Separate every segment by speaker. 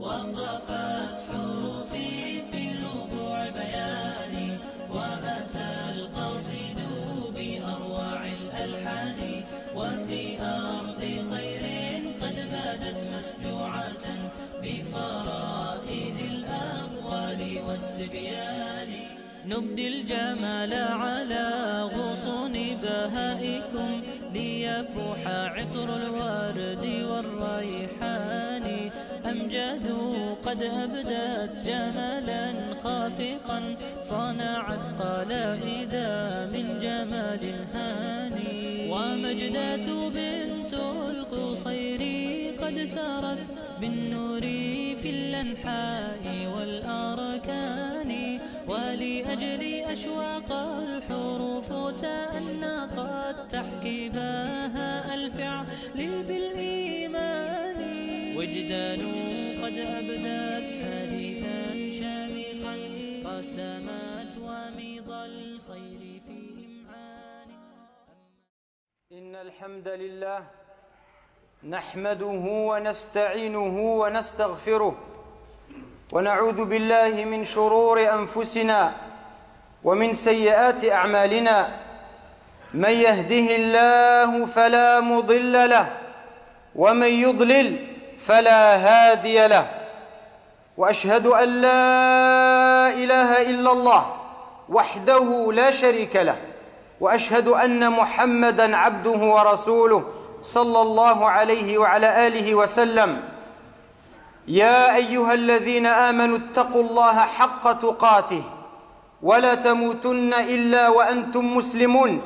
Speaker 1: وقفت حروفي في ربوع بياني، وأتى القصيد بأروع الألحان، وفي أرض خير قد بادت مسجوعة بفرائد الأقوال والتبيان. نبدي الجمال على غصون بهائكم، ليفوح عطر الورد والريحان. أمجاد قد أبدت جمالا خافقا، صنعت قلائد من جمال هاني. ومجدات بنت القصير قد سارت بالنور في الأنحاء والأركان، ولأجل أشواق الحروف تأنقت تحكي بها الفعل بالإيمان. وجدان قد أبدت حديثا شامخا، رسمت وميض الخير في إمعان.
Speaker 2: إن الحمد لله نحمده ونستعينه ونستغفره، ونعوذ بالله من شرور أنفسنا ومن سيئات أعمالنا. من يهده الله فلا مضل له، ومن يضلل فلا هادي له. وأشهد أن لا إله إلا الله وحده لا شريك له، وأشهد أن محمدًا عبده ورسوله صلى الله عليه وعلى آله وسلم. يا أيها الذين آمنوا اتقوا الله حق تقاته ولا تموتن إلا وأنتم مسلمون.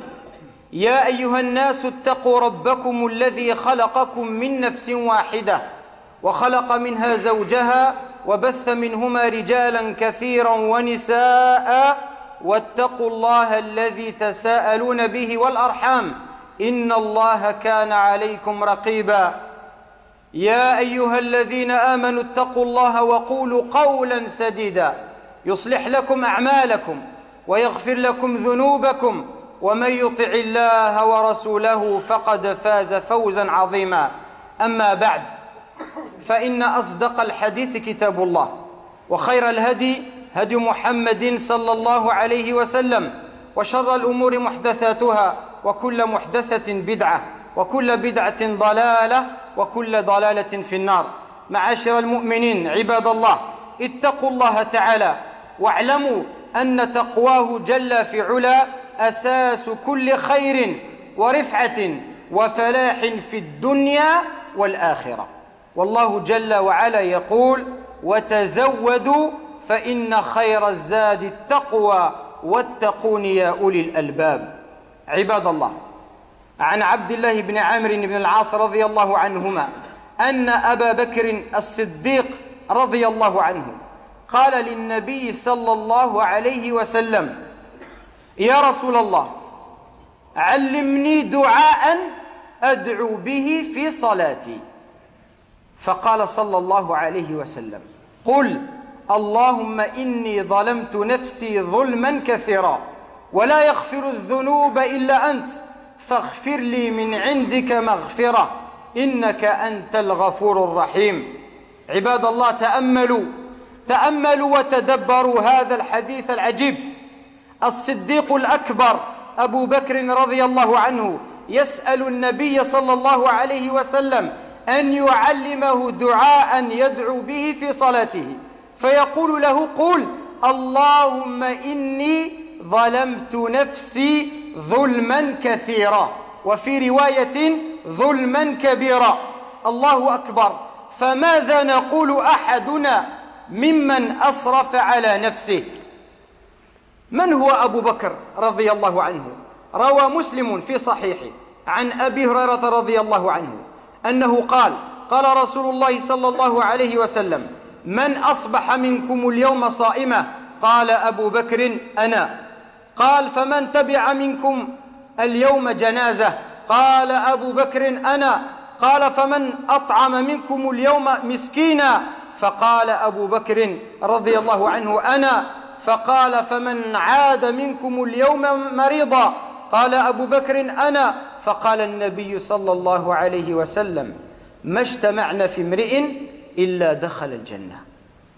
Speaker 2: يا أيها الناس اتقوا ربكم الذي خلقكم من نفس واحدة، وخلق منها زوجها، وبث منهما رجالا كثيرا ونساء، واتقوا الله الذي تساءلون به والأرحام، إن الله كان عليكم رقيبا. يا أيها الذين آمنوا اتقوا الله وقولوا قولا سديدا يصلح لكم أعمالكم ويغفر لكم ذنوبكم، ومن يطع الله ورسوله فقد فاز فوزا عظيما. أما بعد، فإن أصدق الحديث كتاب الله، وخير الهدي هدي محمد صلى الله عليه وسلم، وشر الأمور محدثاتها، وكل محدثة بدعة، وكل بدعة ضلالة، وكل ضلالة في النار. معاشر المؤمنين عباد الله، اتقوا الله تعالى، واعلموا أن تقواه جل في علا أساس كل خير ورفعة وفلاح في الدنيا والآخرة. والله جل وعلا يقول: وتزودوا فإن خير الزاد التقوى واتقون يا أولي الألباب. عباد الله، عن عبد الله بن عامر بن العاص رضي الله عنهما أن أبا بكر الصديق رضي الله عنه قال للنبي صلى الله عليه وسلم: يا رسول الله، علمني دعاء أدعو به في صلاتي. فقال صلى الله عليه وسلم: قل اللهم إني ظلمت نفسي ظلما كثيرا، ولا يغفر الذنوب إلا أنت، فاغفر لي من عندك مغفرة، إنك أنت الغفور الرحيم. عباد الله، تأملوا وتدبروا هذا الحديث العجيب. الصديق الأكبر أبو بكر رضي الله عنه يسأل النبي صلى الله عليه وسلم أن يعلمه دعاء يدعو به في صلاته، فيقول له: قل اللهم إني ظلمت نفسي ظلما كثيرا، وفي رواية ظلما كبيرا. الله أكبر. فماذا نقول أحدنا ممن أسرف على نفسه؟ من هو أبو بكر رضي الله عنه؟ روى مسلم في صحيحه عن أبي هريرة رضي الله عنه أنه قال: قال رسول الله صلى الله عليه وسلم: من أصبح منكم اليوم صائما؟ قال أبو بكر: أنا. قال: فمن تبع منكم اليوم جنازة؟ قال أبو بكر: أنا. قال: فمن أطعم منكم اليوم مسكينا؟ فقال أبو بكر رضي الله عنه: أنا. فقال: فمن عاد منكم اليوم مريضا؟ قال أبو بكر: أنا. فقال النبي صلى الله عليه وسلم: ما اجتمعنا في امرئ إلا دخل الجنة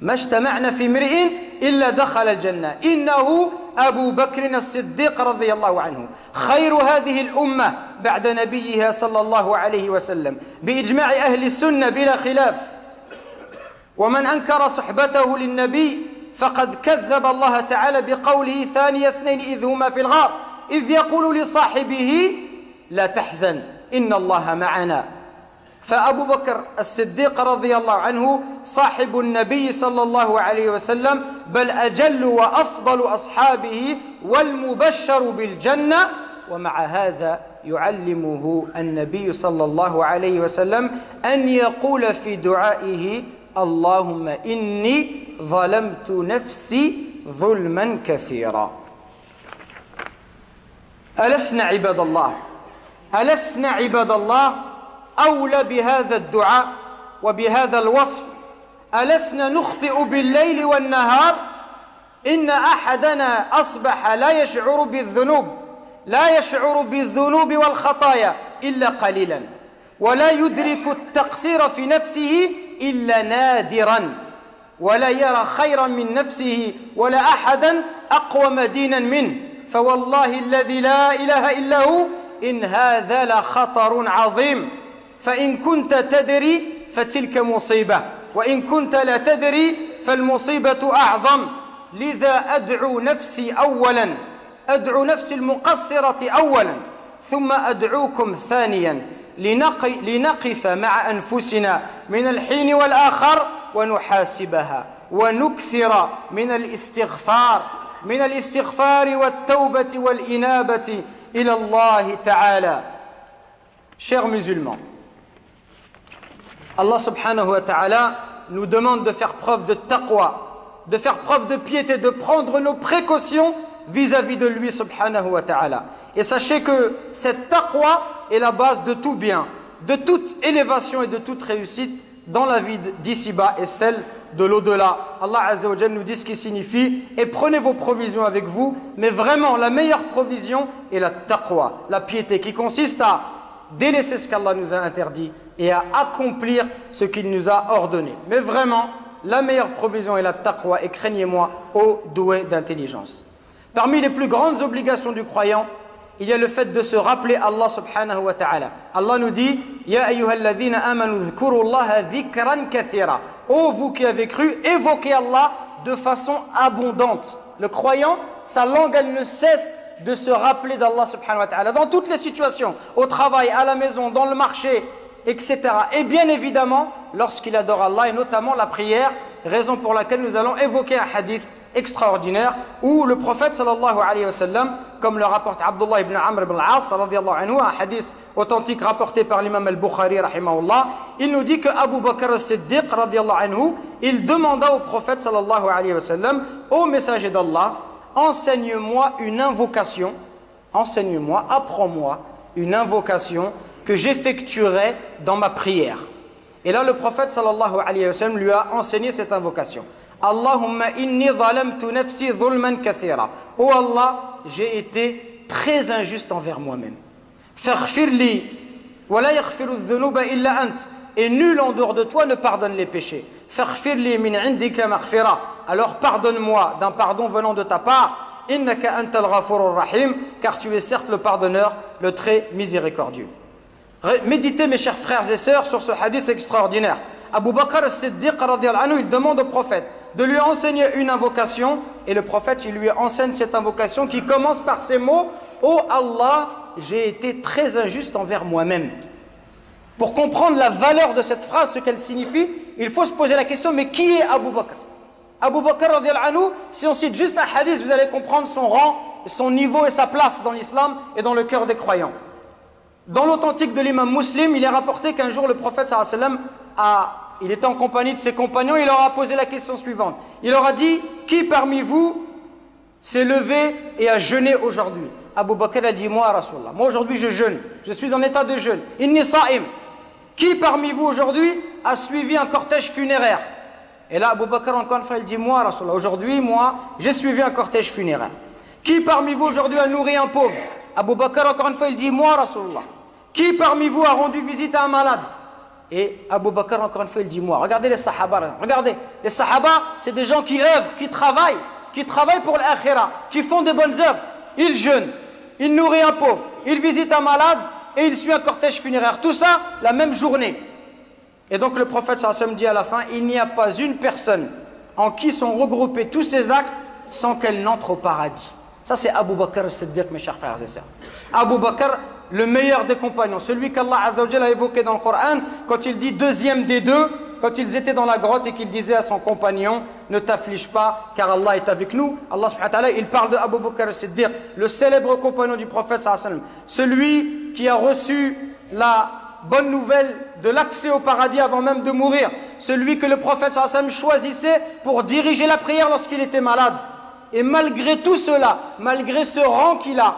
Speaker 2: ما اجتمعنا في امرئ إلا دخل الجنة إنه أبو بكر الصديق رضي الله عنه خير هذه الأمة بعد نبيها صلى الله عليه وسلم بإجماع أهل السنة بلا خلاف ومن أنكر صحبته للنبي فقد كذب الله تعالى بقوله ثاني اثنين إذ هما في الغار إذ يقول لصاحبه لا تحزن إن الله معنا فأبو بكر الصديق رضي الله عنه صاحب النبي صلى الله عليه وسلم بل أجل وأفضل أصحابه والمبشر بالجنة ومع هذا يعلمه النبي صلى الله عليه وسلم أن يقول في دعائه اللهم إني ظلمت نفسي ظلما كثيرا ألسنا عباد الله أولى بهذا الدعاء وبهذا الوصف ألسنا نخطئ بالليل والنهار إن أحدنا أصبح لا يشعر بالذنوب والخطايا إلا قليلا ولا يدرك التقصير في نفسه إلا نادرا ولا يرى خيرا من نفسه ولا أحدا أقوم دينا منه فوالله الذي لا إله إلا هو إن هذا لخطر عظيم فإن كنت تدري فتلك مصيبة وإن كنت لا تدري فالمصيبة أعظم لذا أدعو نفسي المقصرة أولا ثم أدعوكم ثانيا لنقف مع أنفسنا من الحين والآخر ونحاسبها ونكثر من الاستغفار والتوبة والإنابة إلى الله تعالى. Chers musulmans, Allah subhanahu wa ta'ala nous demande de faire preuve de taqwa, de faire preuve de piété, de prendre nos précautions vis-à-vis de lui subhanahu wa ta'ala. Et sachez que cette taqwa est la base de tout bien, de toute élévation et de toute réussite dans la vie d'ici-bas et celle de l'au-delà. Allah Azza wa Jalla nous dit ce qui signifie et prenez vos provisions avec vous, mais vraiment la meilleure provision est la taqwa, la piété qui consiste à délaisser ce qu'Allah nous a interdit et à accomplir ce qu'il nous a ordonné. Mais vraiment, la meilleure provision est la taqwa et craignez-moi, ô doués d'intelligence. Parmi les plus grandes obligations du croyant, il y a le fait de se rappeler Allah subhanahu wa ta'ala. Allah nous dit Ya ayyuhalladhina amanu dhkurullaha dhikran kathira. Ô vous qui avez cru, évoquez Allah de façon abondante. Le croyant, sa langue, elle ne cesse de se rappeler d'Allah subhanahu wa ta'ala dans toutes les situations, au travail, à la maison, dans le marché, etc. Et bien évidemment, lorsqu'il adore Allah et notamment la prière, raison pour laquelle nous allons évoquer un hadith extraordinaire où le prophète sallallahu alayhi wa sallam, comme le rapporte Abdullah ibn Amr ibn al-As radiyallahu anhu, un hadith authentique rapporté par l'imam al-Bukhari rahimahullah, il nous dit que Abu Bakr as-Siddiq radiyallahu anhu, il demanda au prophète sallallahu alayhi wa sallam, ô messager d'Allah, enseigne-moi une invocation, enseigne-moi, apprends-moi une invocation que j'effectuerai dans ma prière. Et là le prophète sallallahu alayhi wa sallam lui a enseigné cette invocation. Allahumma inni zalamtu nafsi zulman kathira. Oh Allah, j'ai été très injuste envers moi-même. Faghfir li wa la yaghfiru dhunuba illa ant. Et nul en dehors de toi ne pardonne les péchés. Faghfir li min indika maghfira. Alors pardonne-moi d'un pardon venant de ta part. Innaka antal ghafurur rahim, car tu es certes le pardonneur, le très miséricordieux. Méditez mes chers frères et sœurs sur ce hadith extraordinaire. Abu Bakr as-Siddiq radiyallahu anhu, il demande au prophète de lui enseigner une invocation et le prophète il lui enseigne cette invocation qui commence par ces mots: oh Allah, j'ai été très injuste envers moi-même. Pour comprendre la valeur de cette phrase, ce qu'elle signifie, il faut se poser la question, mais qui est Abu Bakr? Abu Bakr radiyallahu anhu, si on cite juste un hadith, vous allez comprendre son rang, son niveau et sa place dans l'islam et dans le cœur des croyants. Dans l'authentique de l'imam Muslim, il est rapporté qu'un jour le prophète sallallahu alayhi wa sallam il était en compagnie de ses compagnons, il leur a posé la question suivante. Il leur a dit: qui parmi vous s'est levé et a jeûné aujourd'hui? Abu Bakr a dit: moi, Rasulallah, moi aujourd'hui je jeûne, je suis en état de jeûne. Inni sa'im. Qui parmi vous aujourd'hui a suivi un cortège funéraire? Et là Abu Bakr encore une fois il dit: moi, Rasulallah, aujourd'hui moi j'ai suivi un cortège funéraire. Qui parmi vous aujourd'hui a nourri un pauvre? Abu Bakr encore une fois il dit: moi, Rasulallah. Qui parmi vous a rendu visite à un malade? Et Abu Bakr, encore une fois, il dit moi. Regardez les sahaba. Regardez, les sahaba, c'est des gens qui œuvrent, qui travaillent pour l'akhira, qui font de bonnes œuvres. Ils jeûnent, ils nourrissent un pauvre, ils visitent un malade et ils suivent un cortège funéraire. Tout ça, la même journée. Et donc le prophète sallallahu alayhi wa sallam dit à la fin, il n'y a pas une personne en qui sont regroupés tous ces actes sans qu'elle n'entre au paradis. Ça c'est Abu Bakr as-Siddiq, mes chers frères et sœurs. Abu Bakr, le meilleur des compagnons, celui qu'Allah Azza wa Jalla a évoqué dans le Coran, quand il dit deuxième des deux, quand ils étaient dans la grotte et qu'il disait à son compagnon, ne t'afflige pas car Allah est avec nous. Allah subhanahu wa ta'ala, il parle de Abu Bakr as-Siddiq, le célèbre compagnon du prophète sallallahu alayhi wa sallam, celui qui a reçu la bonne nouvelle de l'accès au paradis avant même de mourir, celui que le prophète sallallahu alayhi wa sallam choisissait pour diriger la prière lorsqu'il était malade. Et malgré tout cela, malgré ce rang qu'il a,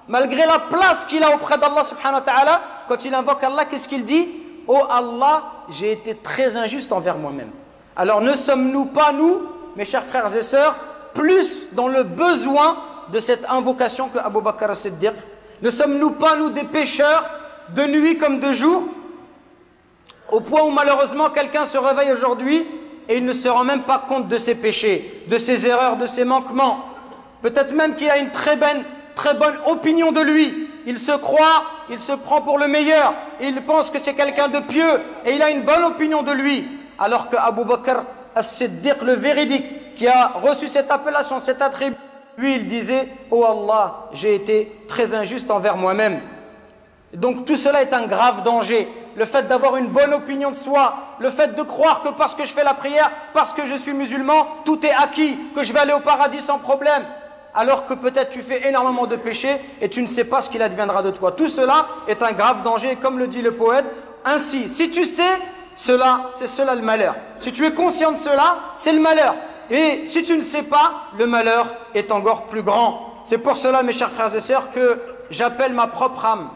Speaker 2: malgré la place qu'il a auprès d'Allah subhanahu wa ta'ala, quand il invoque Allah, qu'est-ce qu'il dit? Oh Allah, j'ai été très injuste envers moi-même. Alors ne sommes-nous pas, nous, mes chers frères et sœurs, plus dans le besoin de cette invocation que Abu Bakr as-Siddiq? Ne sommes-nous pas, nous, des pécheurs de nuit comme de jour, au point où malheureusement quelqu'un se réveille aujourd'hui et il ne se rend même pas compte de ses péchés, de ses erreurs, de ses manquements. Peut-être même qu'il a une très bonne opinion de lui. Il se croit, il se prend pour le meilleur, il pense que c'est quelqu'un de pieux et il a une bonne opinion de lui. Alors que Abu Bakr as-Siddiq, le véridique, qui a reçu cette appellation, cet attribut, lui il disait, oh Allah, j'ai été très injuste envers moi-même. Donc tout cela est un grave danger. Le fait d'avoir une bonne opinion de soi, le fait de croire que parce que je fais la prière, parce que je suis musulman, tout est acquis, que je vais aller au paradis sans problème. Alors que peut-être tu fais énormément de péchés et tu ne sais pas ce qu'il adviendra de toi. Tout cela est un grave danger, comme le dit le poète. Ainsi, si tu sais cela, c'est cela le malheur. Si tu es conscient de cela, c'est le malheur. Et si tu ne sais pas, le malheur est encore plus grand. C'est pour cela, mes chers frères et sœurs, que j'appelle ma propre âme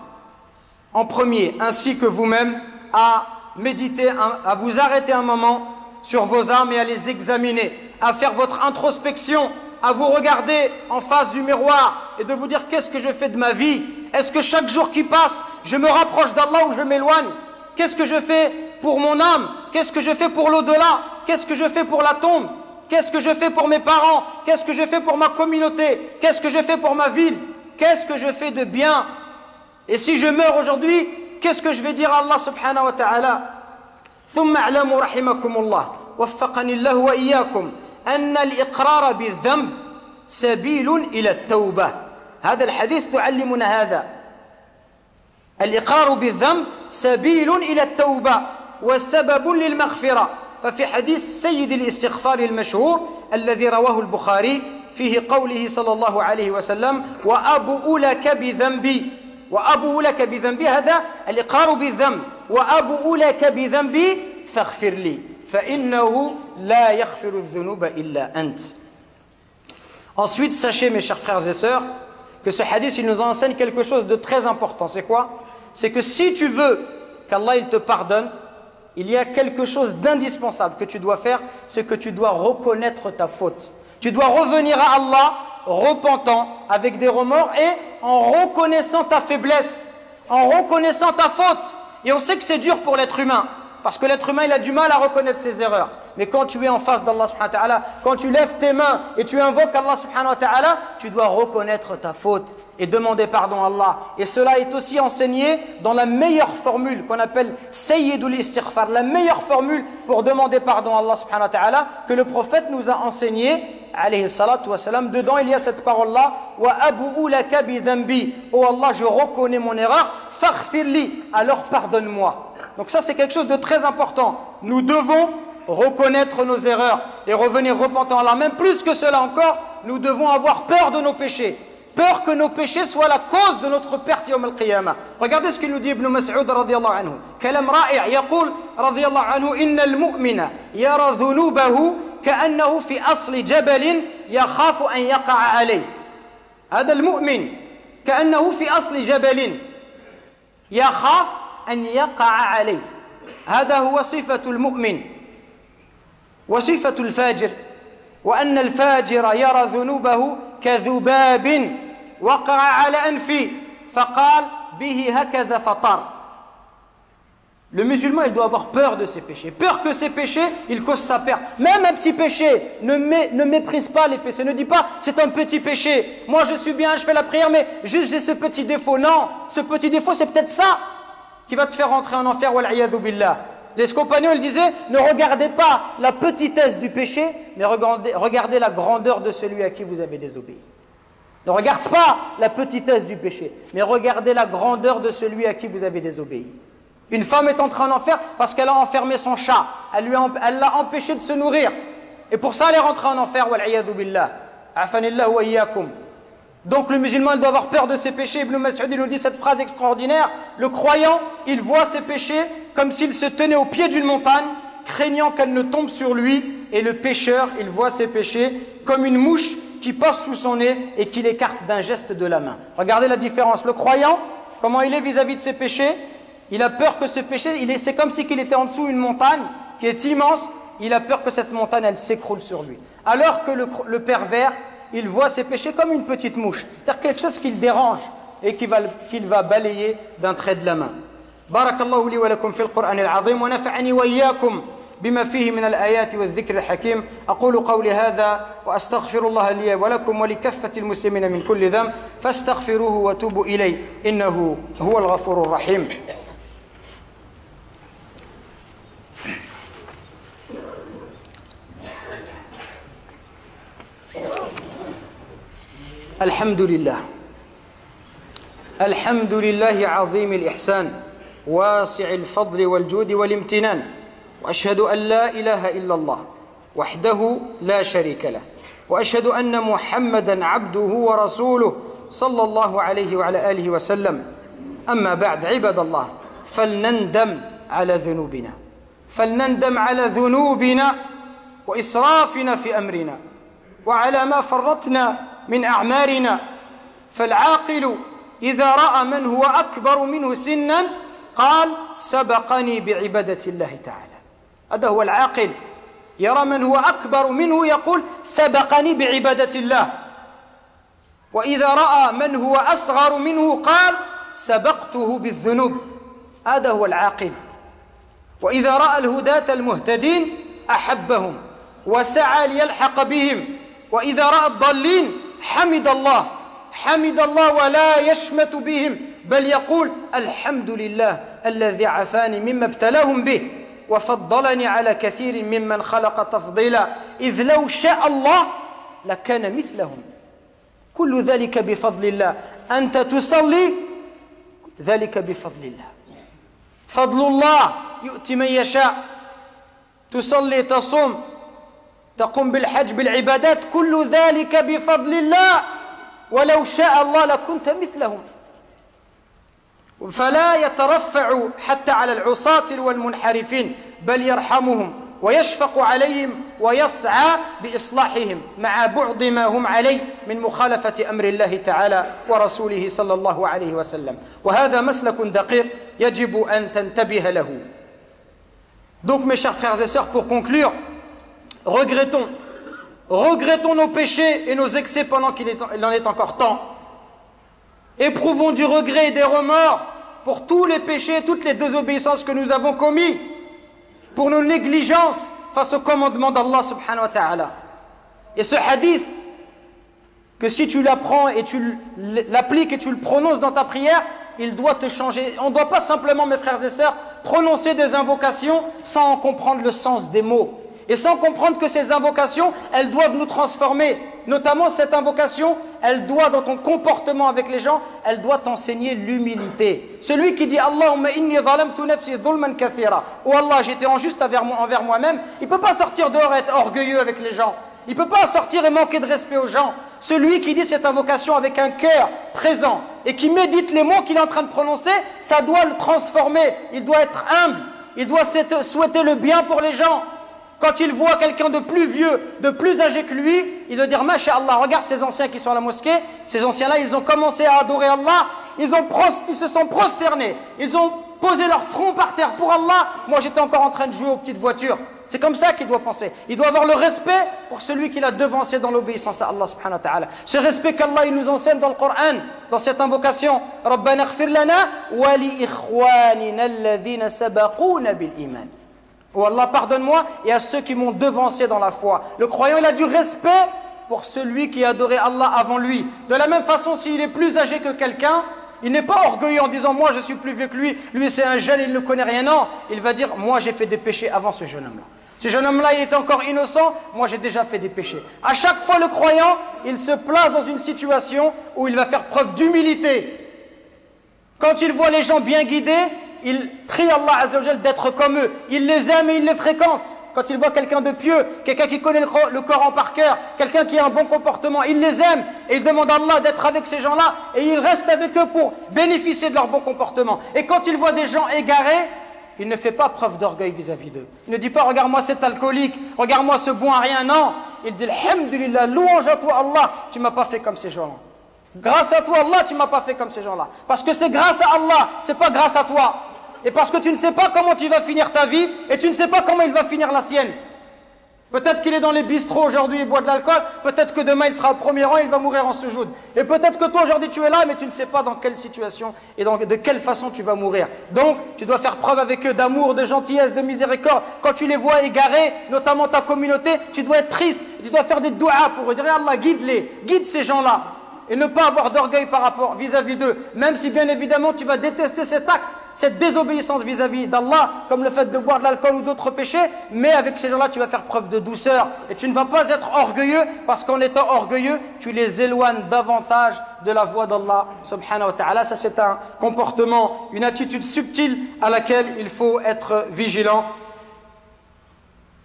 Speaker 2: en premier, ainsi que vous-même, à méditer, à vous arrêter un moment sur vos âmes et à les examiner, à faire votre introspection, à vous regarder en face du miroir et de vous dire qu'est-ce que je fais de ma vie? Est-ce que chaque jour qui passe, je me rapproche d'Allah ou je m'éloigne? Qu'est-ce que je fais pour mon âme? Qu'est-ce que je fais pour l'au-delà? Qu'est-ce que je fais pour la tombe? Qu'est-ce que je fais pour mes parents? Qu'est-ce que je fais pour ma communauté? Qu'est-ce que je fais pour ma ville? Qu'est-ce que je fais de bien? Et si je meurs aujourd'hui, qu'est-ce que je vais dire à Allah subhanahu wa ta'ala? ثم اعلموا رحمكم الله وفقني الله وإياكم أن الإقرار بالذنب سبيل إلى التوبة. هذا الحديث تعلمنا هذا. الإقرار بالذنب سبيل إلى التوبة وسبب للمغفرة. ففي حديث سيد الاستغفار المشهور الذي رواه البخاري فيه قوله صلى الله عليه وسلم وأبؤ لك بذنبي وأبؤ لك بذنبي، هذا الإقرار بالذنب، وأبؤ لك بذنبي فاغفر لي فإنه لا يغفر الذنوب إلا أنت. Ensuite, sachez mes chers frères et sœurs que ce hadith il nous enseigne quelque chose de très important. C'est quoi? C'est que si tu veux qu'Allah il te pardonne, il y a quelque chose d'indispensable que tu dois faire, c'est que tu dois reconnaître ta faute. Tu dois revenir à Allah repentant, avec des remords et en reconnaissant ta faiblesse, en reconnaissant ta faute. Et on sait que c'est dur pour l'être humain, parce que l'être humain il a du mal à reconnaître ses erreurs. Mais quand tu es en face d'Allah subhanahu wa ta'ala, quand tu lèves tes mains et tu invoques Allah subhanahu wa ta'ala, tu dois reconnaître ta faute et demander pardon à Allah. Et cela est aussi enseigné dans la meilleure formule qu'on appelle Sayyidul Istighfar, la meilleure formule pour demander pardon à Allah subhanahu wa ta'ala que le prophète nous a enseigné, alayhi salatu wa salam. Dedans il y a cette parole-là, wa abu'u laka bi dhanbi. Oh Allah, je reconnais mon erreur, faghfirli, alors pardonne-moi. Donc ça c'est quelque chose de très important. Nous devons reconnaître nos erreurs et revenir repentant à Allah. Même plus que cela encore, nous devons avoir peur de nos péchés. Peur que nos péchés soient la cause de notre perte yawm al-qiyamah. Regardez ce qu'il nous dit Ibn Mas'ud radiyallahu anhu. Kalam ra'i' yaqul radiyallahu anhu inna al-mu'mina yara dhunubahu ka'annahu fi asli jabalin yakhafu an yaqa'a alayh. هذا المؤمن كأنه في أصل جبل يخاف أن يقع عليه. هذا هو صفة المؤمن. وصفة الفاجر وأن الفاجر يرى ذنوبه كذباب وقع على أنفه فقال به هكذا فطار. Le musulman, il doit avoir peur de ses péchés. Peur que ses péchés, il cause sa perte. Même un petit péché, ne méprise pas les péchés. Ne dis pas, c'est un petit péché. Moi, je suis bien, je fais la prière, mais juste j'ai ce petit défaut. Non, ce petit défaut, c'est peut-être ça qui va te faire rentrer en enfer. Wal'iyadu billah. Les compagnons, ils disaient, ne regardez pas la petitesse du péché, mais regardez la grandeur de celui à qui vous avez désobéi. Ne regarde pas la petitesse du péché, mais regardez la grandeur de celui à qui vous avez désobéi. Une femme est entrée en enfer parce qu'elle a enfermé son chat. Elle l'a empêché de se nourrir. Et pour ça, elle est rentrée en enfer. Wal'iyadu billah. Afanillahu wa iyyakum. Donc le musulman, il doit avoir peur de ses péchés. Ibn Mas'ud nous dit cette phrase extraordinaire. Le croyant, il voit ses péchés comme s'il se tenait au pied d'une montagne, craignant qu'elle ne tombe sur lui. Et le pécheur, il voit ses péchés comme une mouche qui passe sous son nez et qui l'écarte d'un geste de la main. Regardez la différence. Le croyant, comment il est vis-à-vis de ses péchés? Il a peur que ce péché, c'est comme si il était en dessous d'une montagne qui est immense. Il a peur que cette montagne, elle s'écroule sur lui. Alors que le pervers, il voit ses péchés comme une petite mouche. C'est-à-dire quelque chose qui le dérange et qu'il va balayer d'un trait de la main. Barakallahu li wa lakum fil Qur'an al-azim wa nafa'ani wa iyyakum bima fihi min al-ayat wa adh-dhikr al-hakim. Aqulu qawli hadha wa astaghfirullaha li wa lakum wa li kaffati al-muslimina min kulli dhanb fastaghfiruhu wa tubu ilayhi innahu huwal ghafurur rahim. الحمد لله عظيم الإحسان واسع الفضل والجود والامتنان وأشهد أن لا إله إلا الله وحده لا شريك له وأشهد أن محمدا عبده ورسوله صلى الله عليه وعلى آله وسلم أما بعد عباد الله فلنندم على ذنوبنا وإسرافنا في أمرنا وعلى ما فرطنا من أعمارنا فالعاقل إذا رأى من هو أكبر منه سنا قال سبقني بعبادة الله تعالى. هذا هو العاقل، يرى من هو أكبر منه يقول سبقني بعبادة الله. وإذا رأى من هو أصغر منه قال سبقته بالذنوب. هذا هو العاقل. وإذا رأى الهداة المهتدين أحبهم وسعى ليلحق بهم. وإذا رأى الضالين حمد الله ولا يشمت بهم بل يقول الحمد لله الذي عافاني مما ابتلاهم به وفضلني على كثير ممن خلق تفضيلا إذ لو شاء الله لكان مثلهم كل ذلك بفضل الله. أنت تصلي ذلك بفضل الله. فضل الله يؤتي من يشاء. تصلي تصوم تقوم بالحج بالعبادات كل ذلك بفضل الله ولو شاء الله لكنت مثلهم. فلا يترفع حتى على العصاة والمنحرفين بل يرحمهم ويشفق عليهم ويسعى بإصلاحهم مع بعض ما هم عليه من مخالفة أمر الله تعالى ورسوله صلى الله عليه وسلم. وهذا مسلك دقيق يجب أن تنتبه له. Donc mes chers frères et sœurs, pour conclure, regrettons nos péchés et nos excès pendant qu'il en est encore temps. Éprouvons du regret et des remords pour tous les péchés, toutes les désobéissances que nous avons commis, pour nos négligences face au commandement d'Allah subhanahu wa ta'ala. Et ce hadith, que si tu l'apprends et tu l'appliques et tu le prononces dans ta prière, il doit te changer. On ne doit pas simplement, mes frères et sœurs, prononcer des invocations sans en comprendre le sens des mots. Et sans comprendre que ces invocations, elles doivent nous transformer. Notamment cette invocation, elle doit, dans ton comportement avec les gens, elle doit t'enseigner l'humilité. Celui qui dit « Allahumma inni zalamtu nafsi dhulman kathira » « Oh Allah, j'étais injuste envers moi-même », il ne peut pas sortir dehors et être orgueilleux avec les gens. Il ne peut pas sortir et manquer de respect aux gens. Celui qui dit cette invocation avec un cœur présent et qui médite les mots qu'il est en train de prononcer, ça doit le transformer. Il doit être humble. Il doit souhaiter le bien pour les gens. Quand il voit quelqu'un de plus vieux, de plus âgé que lui, il doit dire « Masha'Allah, regarde ces anciens qui sont à la mosquée. Ces anciens-là, ils ont commencé à adorer Allah ils se sont prosternés, ils ont posé leur front par terre pour Allah. Moi j'étais encore en train de jouer aux petites voitures. C'est comme ça qu'il doit penser. Il doit avoir le respect pour celui qui l'a devancé dans l'obéissance à Allah subhanahu wa ta'ala. Ce respect qu'Allah il nous enseigne dans le Coran, dans cette invocation. Rabbana ighfir lana wa li ikhwanina alladhina sabaquna bil iman. Oh Allah, pardonne-moi et à ceux qui m'ont devancé dans la foi. Le croyant, il a du respect pour celui qui a adoré Allah avant lui. De la même façon, s'il est plus âgé que quelqu'un, il n'est pas orgueilleux en disant « moi je suis plus vieux que lui, lui c'est un jeune, il ne connaît rien ». Non, il va dire « moi j'ai fait des péchés avant ce jeune homme-là ». Ce jeune homme-là, il est encore innocent, moi j'ai déjà fait des péchés. À chaque fois, le croyant, il se place dans une situation où il va faire preuve d'humilité. Quand il voit les gens bien guidés, il prie Allah Azza wa Jal d'être comme eux. Il les aime et il les fréquente. Quand il voit quelqu'un de pieux, quelqu'un qui connaît le Coran par cœur, quelqu'un qui a un bon comportement, il les aime et il demande à Allah d'être avec ces gens-là et il reste avec eux pour bénéficier de leur bon comportement. Et quand il voit des gens égarés, il ne fait pas preuve d'orgueil vis-à-vis d'eux. Il ne dit pas « regarde-moi cet alcoolique, regarde-moi ce bon à rien ». Non, il dit « Alhamdulillah, louange à toi Allah, tu ne m'as pas fait comme ces gens-là. Grâce à toi Allah, tu ne m'as pas fait comme ces gens-là. Parce que c'est grâce à Allah, ce n'est pas grâce à toi. Et parce que tu ne sais pas comment tu vas finir ta vie et tu ne sais pas comment il va finir la sienne. Peut-être qu'il est dans les bistrots aujourd'hui, il boit de l'alcool. Peut-être que demain il sera au premier rang et il va mourir en soujoud. Et peut-être que toi aujourd'hui tu es là, mais tu ne sais pas dans quelle situation et de quelle façon tu vas mourir. Donc tu dois faire preuve avec eux d'amour, de gentillesse, de miséricorde. Quand tu les vois égarés, notamment ta communauté, tu dois être triste. Tu dois faire des douas pour eux. Dire Allah, guide-les, guide ces gens-là. Et ne pas avoir d'orgueil par rapport vis-à-vis d'eux. Même si bien évidemment tu vas détester cet acte, cette désobéissance vis-à-vis d'Allah, comme le fait de boire de l'alcool ou d'autres péchés, mais avec ces gens-là tu vas faire preuve de douceur. Et tu ne vas pas être orgueilleux, parce qu'en étant orgueilleux, tu les éloignes davantage de la voie d'Allah subhanahu wa ta'ala. Ça c'est un comportement, une attitude subtile à laquelle il faut être vigilant.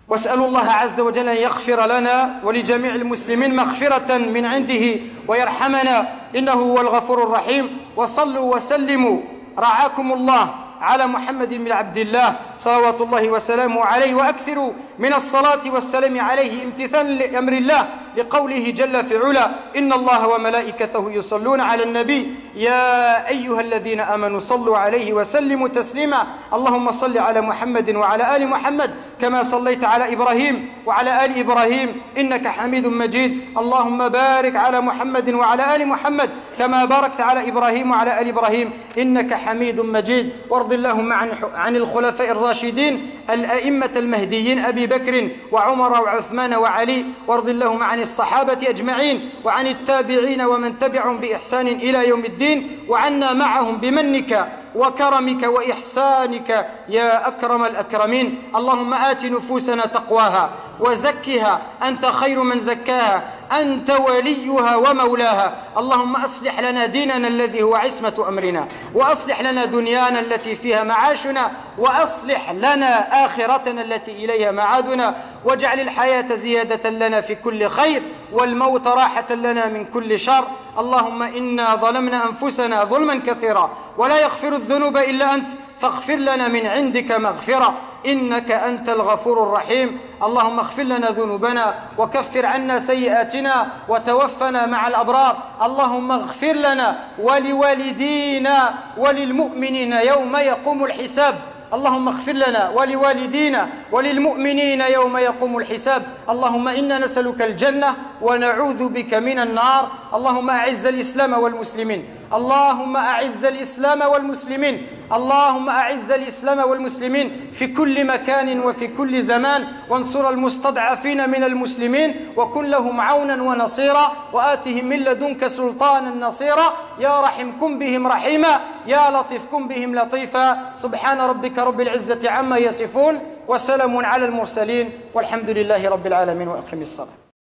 Speaker 2: واسألوا الله عز وجل أن يغفر لنا ولجميع المسلمين مغفرة من عنده ويرحمنا إنه هو الغفور الرحيم. وصلوا وسلموا رعاكم الله على محمد بن عبد الله صلوات الله وسلامه عليه وأكثروا من الصلاة والسلام عليه امتثالا لأمر الله لقوله جل في علا إن الله وملائكته يصلون على النبي يا أيها الذين آمنوا صلوا عليه وسلموا تسليما اللهم صل على محمد وعلى آل محمد كما صليت على إبراهيم وعلى آل إبراهيم إنك حميد مجيد اللهم بارك على محمد وعلى آل محمد كما باركت على إبراهيم وعلى آل إبراهيم إنك حميد مجيد وارض اللهم عن الخلفاء الراشدين الأئمة المهديين أبي بكر وعمر وعثمان وعلي وارض اللهم عن الصحابة أجمعين وعن التابعين ومن تبعهم بإحسان إلى يوم الدين وعنا معهم بمنك وكرمك وإحسانك يا أكرم الأكرمين اللهم آت نفوسنا تقواها وزكها أنت خير من زكاها أنت وليها ومولاها اللهم أصلح لنا ديننا الذي هو عصمة أمرنا وأصلح لنا دنيانا التي فيها معاشنا وأصلح لنا آخرتنا التي إليها معادنا واجعل الحياة زيادة لنا في كل خير والموت راحة لنا من كل شر اللهم إنا ظلمنا أنفسنا ظلما كثيرا ولا يغفر الذنوب إلا أنت فاغفر لنا من عندك مغفرة إنك أنت الغفور الرحيم اللهم اغفر لنا ذنوبنا وكفر عنا سيئاتنا وتوفنا مع الأبرار اللهم اغفر لنا ولوالدينا وللمؤمنين يوم يقوم الحساب اللهم اغفر لنا ولوالدينا وللمؤمنين يوم يقوم الحساب اللهم إنا نسألك الجنة ونعوذ بك من النار اللهم أعز الإسلام والمسلمين اللهم أعز الإسلام والمسلمين اللهم أعز الإسلام والمسلمين في كل مكان وفي كل زمان وانصر المستضعفين من المسلمين وكن لهم عونا ونصيرا وآتهم من لدنك سلطانا نصيرا يا رحم كن بهم رحيما يا لطيف كن بهم لطيفا سبحان ربك رب العزة عما يصفون وسلام على المرسلين والحمد لله رب العالمين وأقم الصلاة